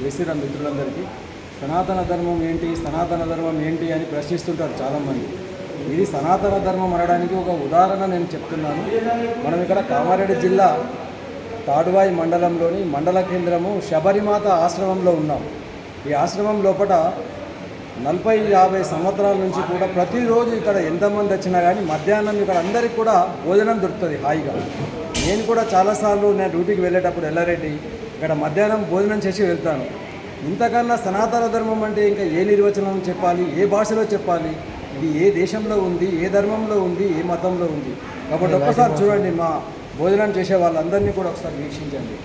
వేసిర మిత్రులందరికీ సనాతన ధర్మం ఏంటి అని ప్రశ్నిస్తుంటారు చాలామంది. ఇది సనాతన ధర్మం అనడానికి ఒక ఉదాహరణ నేను చెప్తున్నాను. మనం ఇక్కడ కామారెడ్డి జిల్లా తాడువాయి మండలంలోని మండల కేంద్రము శబరిమాత ఆశ్రమంలో ఉన్నాం. ఈ ఆశ్రమం లోపల 40-50 సంవత్సరాల నుంచి కూడా ప్రతిరోజు ఇక్కడ ఎంతమంది వచ్చినా కానీ మధ్యాహ్నం ఇక్కడ అందరికీ కూడా భోజనం దొరుకుతుంది హాయిగా. నేను కూడా చాలాసార్లు నేను డ్యూటీకి వెళ్ళేటప్పుడు ఎల్లారెడ్డి ఇక్కడ మధ్యాహ్నం భోజనం చేసి వెళ్తాను. ఇంతకన్నా సనాతన ధర్మం అంటే ఇంకా ఏ నిర్వచనం చెప్పాలి, ఏ భాషలో చెప్పాలి, ఇది ఏ దేశంలో ఉంది, ఏ ధర్మంలో ఉంది, ఏ మతంలో ఉంది. కాబట్టి ఒక్కసారి చూడండి, మా భోజనం చేసే వాళ్ళందరినీ కూడా ఒకసారి వీక్షించండి.